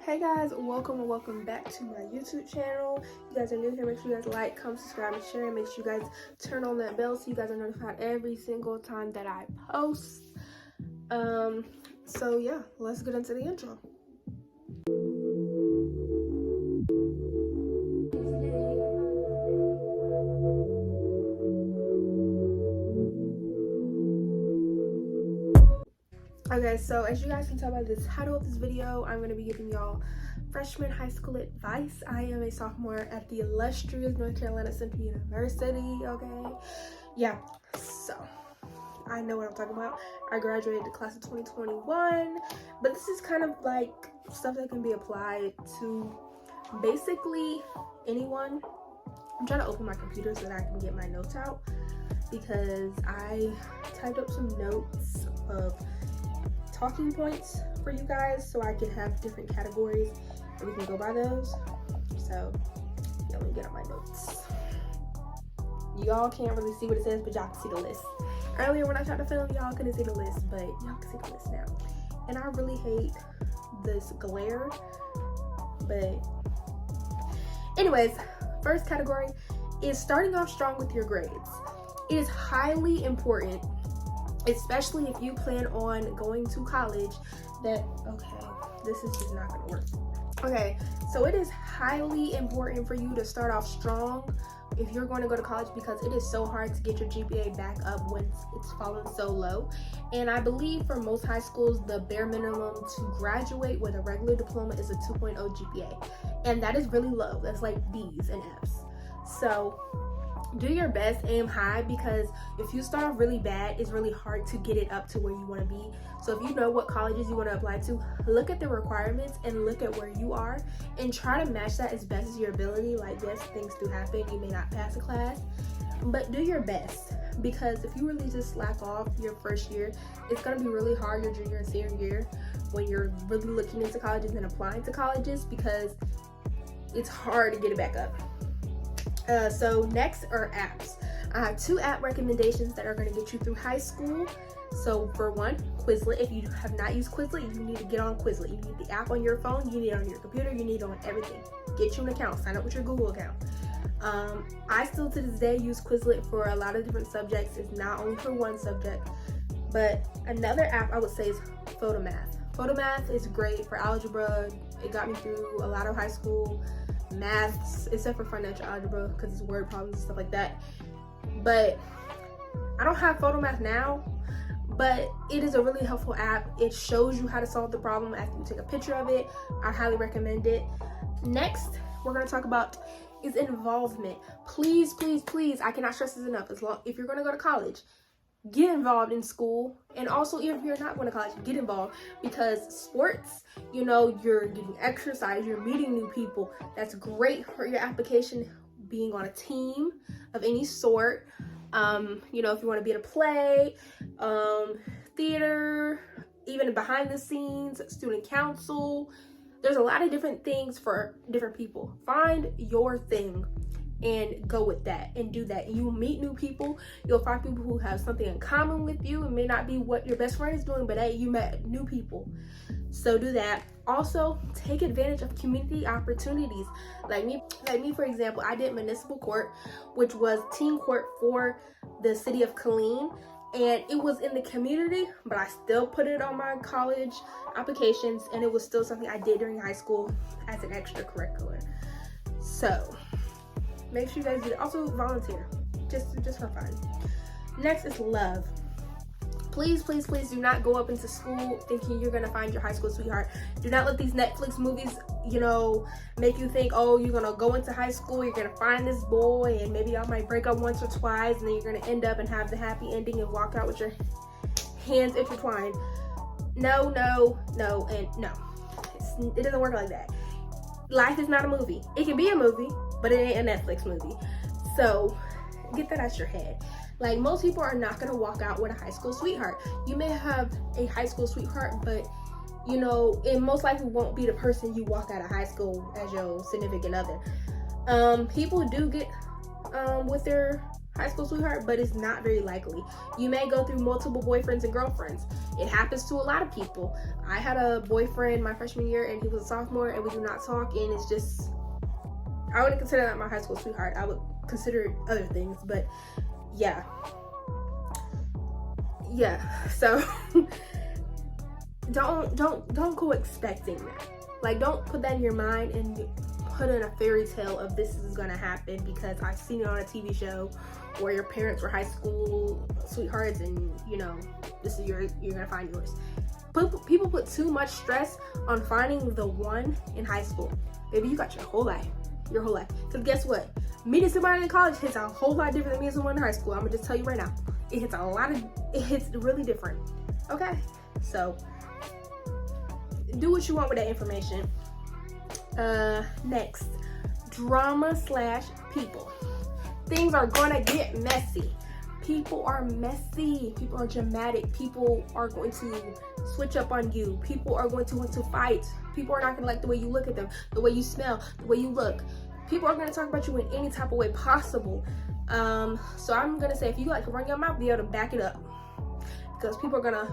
Hey guys, welcome and welcome back to my YouTube channel. If you guys are new here, make sure you guys like, comment, subscribe, and share. Make sure you guys turn on that bell so you guys are notified every single time that I post. So yeah, let's get into the intro. Okay, so as you guys can tell by the title of this video, I'm going to be giving y'all freshman high school advice. I am a sophomore at the illustrious North Carolina Central University, okay? Yeah, so I know what I'm talking about. I graduated the class of 2021, but this is kind of like stuff that can be applied to basically anyone. I'm trying to open my computer so that I can get my notes out because I typed up some notes of talking points for you guys so I can have different categories and we can go by those. So yeah, let me get out my notes. Y'all can't really see what it says, but y'all can see the list. Earlier when I tried to film, y'all couldn't see the list, but y'all can see the list now. And I really hate this glare, but anyways, first category is starting off strong with your grades. It is highly important, especially if you plan on going to college, that, okay, this is just not gonna work. Okay, so it is highly important for you to start off strong if you're going to go to college, because it is so hard to get your GPA back up when it's fallen so low. And I believe for most high schools, the bare minimum to graduate with a regular diploma is a 2.0 GPA. And that is really low. That's like B's and F's. So do your best, aim high, because if you start off really bad, it's really hard to get it up to where you want to be. So if you know what colleges you want to apply to, look at the requirements and look at where you are and try to match that as best as your ability. Like, yes, things do happen, you may not pass a class, but do your best, because if you really just slack off your first year, it's going to be really hard your junior and senior year when you're really looking into colleges and applying to colleges, because it's hard to get it back up. So next are apps. I have 2 app recommendations that are going to get you through high school. So for one, Quizlet. If you have not used Quizlet, you need to get on Quizlet. You need the app on your phone, you need it on your computer, you need it on everything. Get you an account, sign up with your Google account. I still to this day use Quizlet for a lot of different subjects. It's not only for one subject, but another app I would say is Photomath. Photomath is great for algebra. It got me through a lot of high school maths, except for financial algebra because it's word problems and stuff like that. But I don't have Photomath now, but it is a really helpful app. It shows you how to solve the problem after you take a picture of it. I highly recommend it. Next, we're going to talk about is involvement. Please, please, please, I cannot stress this enough. If you're going to go to college, get involved in school. And also, if you're not going to college, get involved, because sports, you know, you're getting exercise, you're meeting new people. That's great for your application, being on a team of any sort. You know, if you want to be in a play, theater, even behind the scenes, student council, there's a lot of different things for different people. Find your thing and go with that and do that. You'll meet new people. You'll find people who have something in common with you. It may not be what your best friend is doing, but hey, you met new people. So do that. Also, take advantage of community opportunities. Like me, for example, I did municipal court, which was team court for the city of Killeen, and it was in the community, but I still put it on my college applications, and it was still something I did during high school as an extracurricular. So make sure you guys do it. Also volunteer, just for fun. Next is love. Please, please, please do not go up into school thinking you're gonna find your high school sweetheart. Do not let these Netflix movies, you know, make you think, oh, you're gonna go into high school, you're gonna find this boy, and maybe y'all might break up once or twice, and then you're gonna end up and have the happy ending and walk out with your hands intertwined. No, no, no, and no. It doesn't work like that. Life is not a movie. It can be a movie, but it ain't a Netflix movie. So get that out your head. Like, most people are not gonna walk out with a high school sweetheart. You may have a high school sweetheart, but you know, it most likely won't be the person you walk out of high school as your significant other. People do get with their high school sweetheart, but it's not very likely. You may go through multiple boyfriends and girlfriends. It happens to a lot of people. I had a boyfriend my freshman year, and he was a sophomore, and we do not talk, and it's just, I wouldn't consider that my high school sweetheart. I would consider other things, but yeah. So don't go expecting that. Like, don't put that in your mind and put in a fairy tale of this is gonna happen because I've seen it on a TV show, or your parents were high school sweethearts, and you know this is you're gonna find yours. People put too much stress on finding the one in high school. Baby, you got your whole life. Because guess what? Meeting somebody in college hits a whole lot different than meeting someone in high school. I'm gonna just tell you right now. It hits really different. Okay? So do what you want with that information. Next, drama / people. Things are gonna get messy. People are messy. People are dramatic. People are going to switch up on you. People are going to want to fight. People are not gonna like the way you look at them, the way you smell, the way you look. People are gonna talk about you in any type of way possible. So I'm gonna say, if you like to run your mouth, be able to back it up, because people are gonna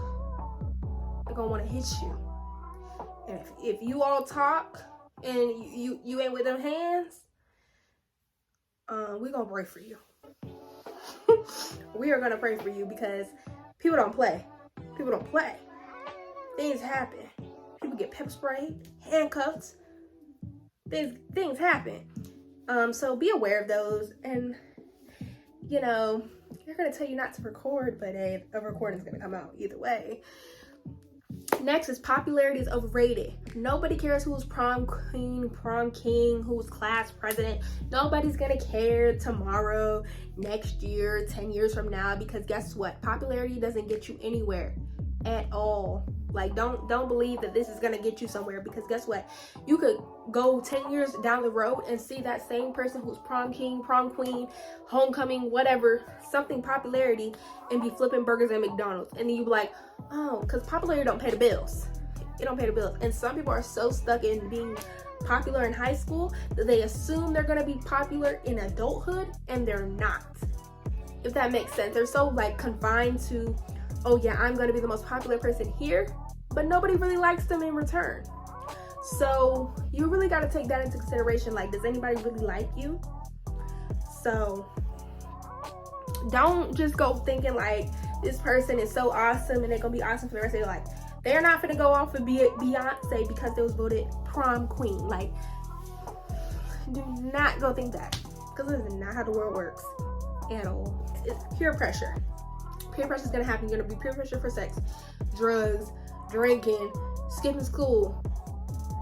want to hit you. And if you all talk and you ain't with them hands, we're gonna pray for you. We are gonna pray for you, because people don't play. Things happen. People get pepper sprayed, handcuffed. Things happen. So be aware of those. And you know, they're gonna tell you not to record, but a recording's gonna come out either way. Next is popularity is overrated. Nobody cares who's prom queen, prom king, who's class president. Nobody's gonna care tomorrow, next year, 10 years from now, because guess what? Popularity doesn't get you anywhere at all. Like, don't believe that this is gonna get you somewhere, because guess what? You could go 10 years down the road and see that same person who's prom king, prom queen, homecoming, whatever, something popularity, and be flipping burgers at McDonald's. And then you be like, oh, because popularity don't pay the bills. It don't pay the bills. And some people are so stuck in being popular in high school that they assume they're gonna be popular in adulthood, and they're not. If that makes sense. They're so like confined to, oh yeah, I'm gonna be the most popular person here, but nobody really likes them in return. So you really got to take that into consideration. Like, does anybody really like you? So don't just go thinking like this person is so awesome and they're gonna be awesome for the rest of their life. They're not gonna go off and be Beyonce because they was voted prom queen. Like, do not go think that, because this is not how the world works at all. It's peer pressure. Peer pressure is gonna happen. You're gonna be peer pressure for sex, drugs, drinking, skipping school.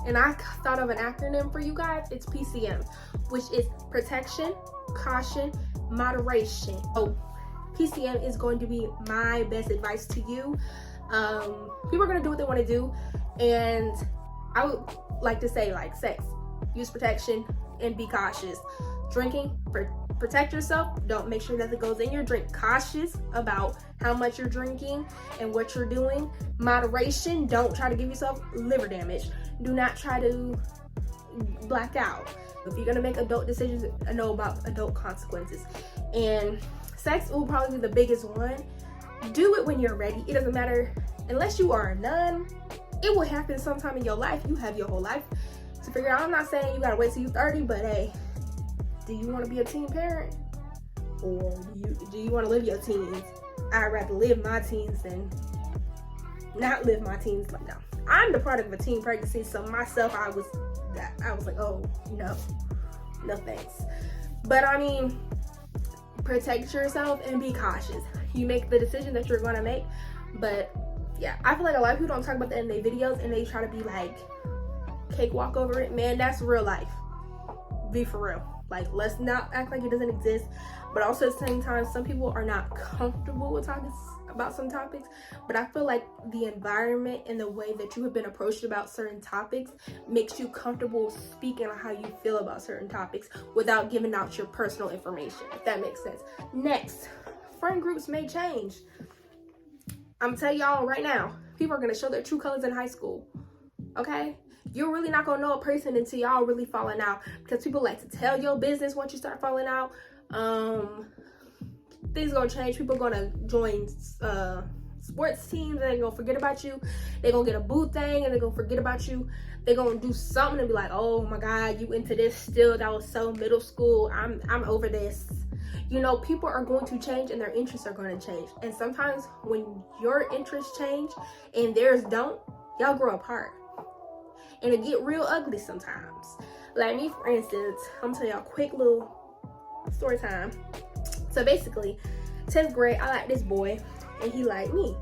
And I thought of an acronym for you guys. It's PCM, which is protection, caution, moderation. So PCM is going to be my best advice to you. People are gonna do what they want to do, and I would like to say, like, sex, use protection and be cautious. Drinking, protect yourself. Don't make sure that it goes in your drink. Cautious about how much you're drinking and what you're doing. Moderation. Don't try to give yourself liver damage. Do not try to black out. If you're gonna make adult decisions, know about adult consequences. And sex will probably be the biggest one. Do it when you're ready. It doesn't matter, unless you are a nun. It will happen sometime in your life. You have your whole life to figure out. I'm not saying you gotta wait till you're 30, but hey, do you want to be a teen parent, or do you want to live your teens? I'd rather live my teens than not live my teens. Like, no, I'm the product of a teen pregnancy, so myself, I was like, oh no thanks. But I mean, protect yourself and be cautious. You make the decision that you're gonna make. But yeah, I feel like a lot of people don't talk about that in their videos, and they try to be like cakewalk over it. Man, that's real life. Be for real. Like, let's not act like it doesn't exist. But also at the same time, some people are not comfortable with talking about some topics. But I feel like the environment and the way that you have been approached about certain topics makes you comfortable speaking on how you feel about certain topics without giving out your personal information, if that makes sense. Next, friend groups may change. I'm gonna tell y'all right now, people are gonna show their true colors in high school. Okay? You're really not gonna know a person until y'all really falling out, because people like to tell your business once you start falling out. things gonna change. People gonna join sports teams and they're gonna forget about you. They're gonna get a boo thing and they're gonna forget about you. They're gonna do something and be like, oh my God, you into this still? That was so middle school. I'm over this. You know, people are going to change and their interests are going to change. And sometimes when your interests change and theirs don't, y'all grow apart. And it get real ugly sometimes. Like me, for instance, I'm gonna tell y'all a quick little story time. So basically, 10th grade, I like this boy and he liked me.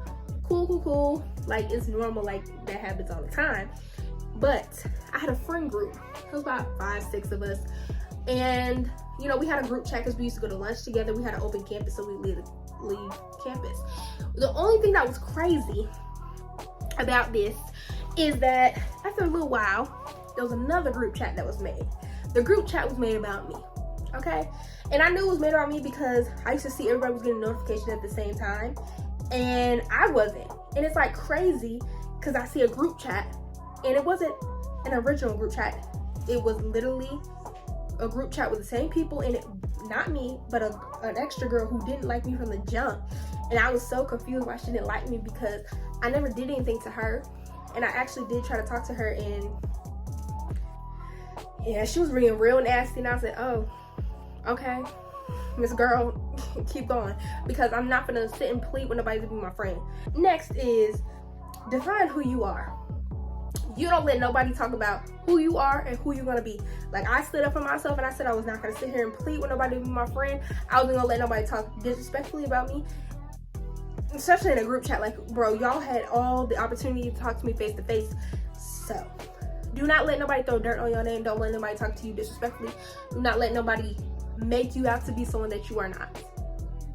Cool. Like, it's normal, like that happens all the time. But I had a friend group. It was about 5, 6 of us. And you know, we had a group chat because we used to go to lunch together. We had an open campus, so we leave campus. The only thing that was crazy about this is that after a little while, there was another group chat that was made. The group chat was made about me, okay? And I knew it was made about me because I used to see everybody was getting notifications at the same time, and I wasn't. And it's like crazy because I see a group chat, and it wasn't an original group chat. It was literally a group chat with the same people in it, not me, but an extra girl who didn't like me from the jump. And I was so confused why she didn't like me because I never did anything to her. And I actually did try to talk to her, and yeah, she was being real nasty. And I said, oh, okay, Miss Girl, keep going, because I'm not gonna sit and plead with nobody to be my friend. Next is define who you are. You don't let nobody talk about who you are and who you're gonna be. Like, I stood up for myself and I said I was not gonna sit here and plead with nobody to be my friend. I wasn't gonna let nobody talk disrespectfully about me, especially in a group chat. Like, bro, y'all had all the opportunity to talk to me face to face. So do not let nobody throw dirt on your name. Don't let nobody talk to you disrespectfully. Do not let nobody make you out to be someone that you are not.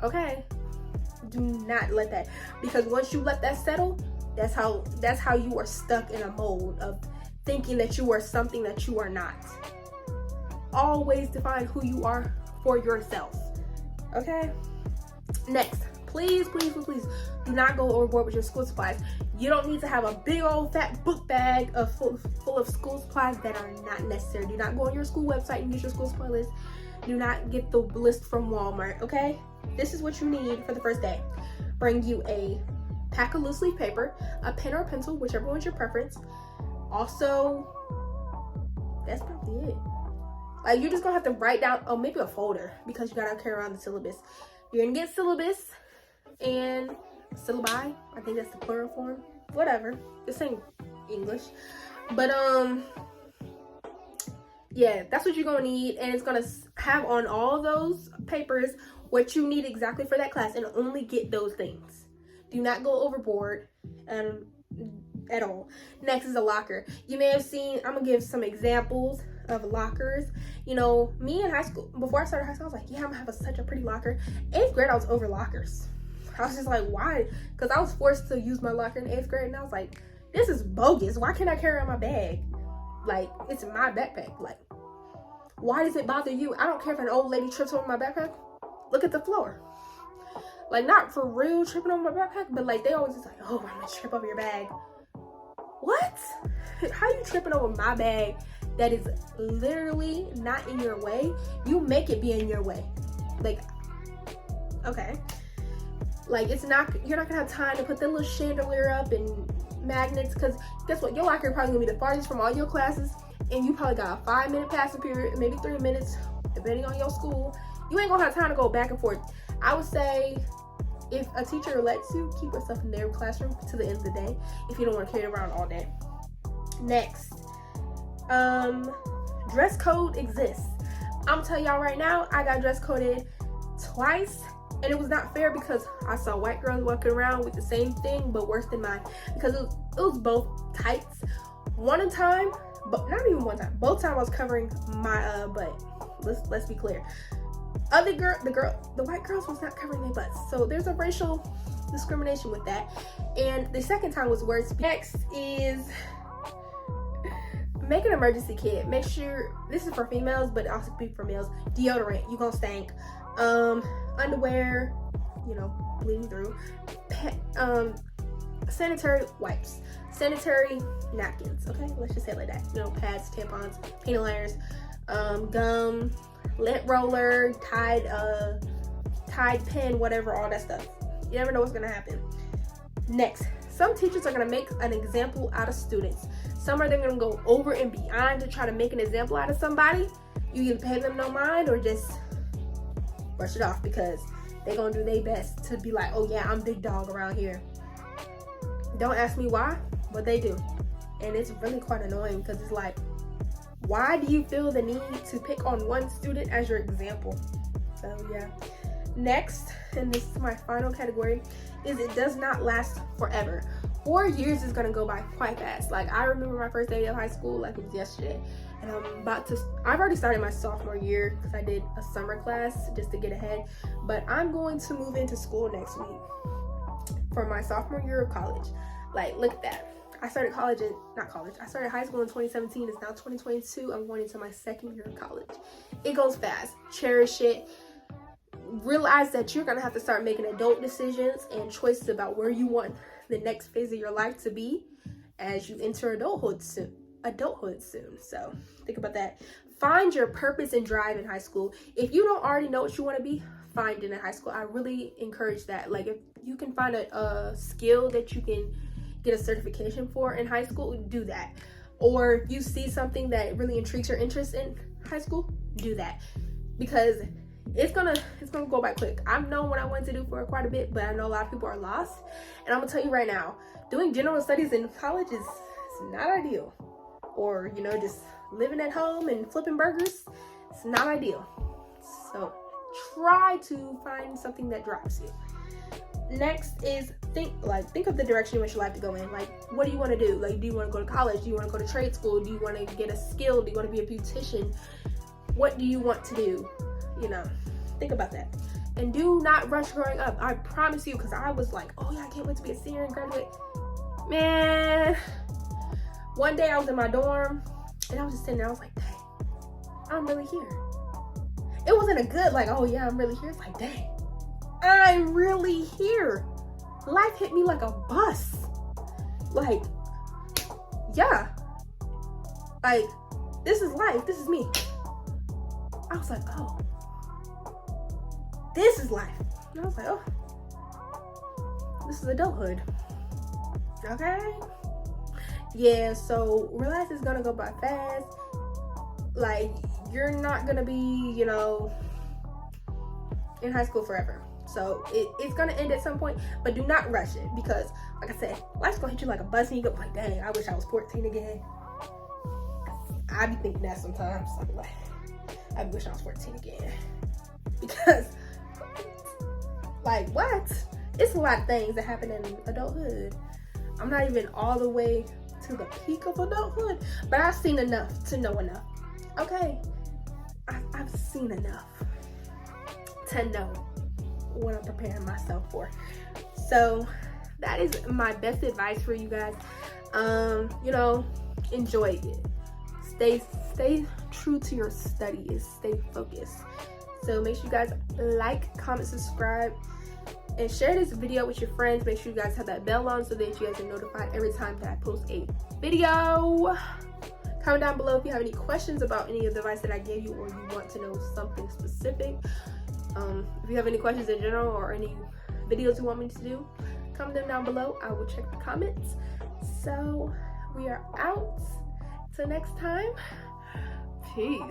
Okay? Do not let that, because once you let that settle, that's how you are stuck in a mold of thinking that you are something that you are not. Always define who you are for yourself. Okay? Next, please do not go overboard with your school supplies. You don't need to have a big old fat book bag full of school supplies that are not necessary. Do not go on your school website and get your school supply list. Do not get the list from Walmart, okay? This is what you need for the first day. Bring you a pack of loose leaf paper, a pen or a pencil, whichever one's your preference. Also, that's probably it. Like, you're just gonna have to write down, oh, maybe a folder, because you gotta carry around the syllabus. You're gonna get syllabus and syllabi. I think that's the plural form. Whatever. This ain't English. But yeah, that's what you're gonna need, and it's gonna have on all those papers what you need exactly for that class, and only get those things. Do not go overboard at all. Next is a locker. You may have seen, I'm gonna give some examples of lockers. You know, me in high school, before I started high school, I was like, yeah, I'm gonna have such a pretty locker. 8th grade, I was over lockers. I was just like, why? Because I was forced to use my locker in 8th grade, and I was like, this is bogus. Why can't I carry on my bag? Like, it's my backpack. Like, why does it bother you? I don't care if an old lady trips over my backpack. Look at the floor. Like, not for real tripping over my backpack, but like, they always just like, oh, I'm gonna trip over your bag. What? How you tripping over my bag that is literally not in your way? You make it be in your way. Like, okay. Like, it's not, you're not gonna have time to put that little chandelier up and magnets, because guess what? Your locker is probably gonna be the farthest from all your classes, and you probably got a 5-minute passing period, maybe 3 minutes, depending on your school. You ain't gonna have time to go back and forth. I would say, if a teacher lets you, keep yourself in their classroom to the end of the day if you don't want to carry it around all day. Next, dress code exists. I'm telling y'all right now, I got dress coded twice, and it was not fair because I saw white girls walking around with the same thing but worse than mine, because it was both tights. One time, but not even one time, both times I was covering my butt. Let's be clear. The white girls was not covering their butts. So there's a racial discrimination with that. And the second time was worse. Next is make an emergency kit. Make sure, this is for females, but it also could be for males. Deodorant, you gonna stank. Underwear, you know, bleeding through. Sanitary wipes. Sanitary napkins, okay? Let's just say it like that. You know, pads, tampons, peanut liners, gum, lint roller, Tide Tide pen, whatever, all that stuff. You never know what's gonna happen. Next, some teachers are gonna make an example out of students. Some are then gonna go over and beyond to try to make an example out of somebody. You either pay them no mind or just brush it off, because they're gonna do their best to be like, oh yeah, I'm big dog around here. Don't ask me why, but they do. And it's really quite annoying, because it's like, why do you feel the need to pick on one student as your example? So yeah. Next, and this is my final category, is it does not last forever. 4 years is gonna go by quite fast. Like, I remember my first day of high school like it was yesterday, and I've already started my sophomore year because I did a summer class just to get ahead, but I'm going to move into school next week for my sophomore year of college. Like, look at that. I started I started high school in 2017. It's now 2022. I'm going into my second year of college. It goes fast. Cherish it. Realize that you're gonna have to start making adult decisions and choices about where you want the next phase of your life to be as you enter adulthood soon. So think about that. Find your purpose and drive in high school. If you don't already know what you want to be, find it in high school. I really encourage that. Like, if you can find a skill that you can get a certification for in high school, do that. Or if you see something that really intrigues your interest in high school, do that, because it's gonna go by quick. I've known what I wanted to do for quite a bit, but I know a lot of people are lost. And I'm gonna tell you right now, doing general studies in college is not ideal. Or, you know, just living at home and flipping burgers, it's not ideal. So try to find something that drives you. Next is think of the direction you want your life to go in. Like, what do you want to do? Like, do you want to go to college? Do you want to go to trade school? Do you want to get a skill? Do you want to be a beautician? What do you want to do? You know, think about that. And do not rush growing up. I promise you, because I was like, oh yeah, I can't wait to be a senior and graduate. Man, one day I was in my dorm and I was just sitting there. I was like, dang, I'm really here. It wasn't a good, like, oh yeah, I'm really here. It's like, dang, I'm really here. Life hit me like a bus. Like, yeah. Like, this is life. This is me. I was like, oh, this is life. And I was like, oh, this is adulthood. Okay. Yeah, so realize it's gonna go by fast. Like, you're not gonna be, you know, in high school forever. So it's gonna end at some point, but do not rush it, because like I said, life's gonna hit you like a bus and you go like, dang, I wish I was 14 again. I be thinking that sometimes. I'm like, I wish I was 14 again. Because, like, what? It's a lot of things that happen in adulthood. I'm not even all the way to the peak of adulthood, but I've seen enough to know enough. Okay, I've seen enough to know what I'm preparing myself for. So that is my best advice for you guys. You know, enjoy it. Stay true to your studies. Stay focused. So make sure you guys like, comment, subscribe, and share this video with your friends. Make sure you guys have that bell on so that you guys are notified every time that I post a video. Comment down below if you have any questions about any of the advice that I gave you, or you want to know something specific. If you have any questions in general or any videos you want me to do, comment them down below. I will check the comments. So we are out. Till next time, peace.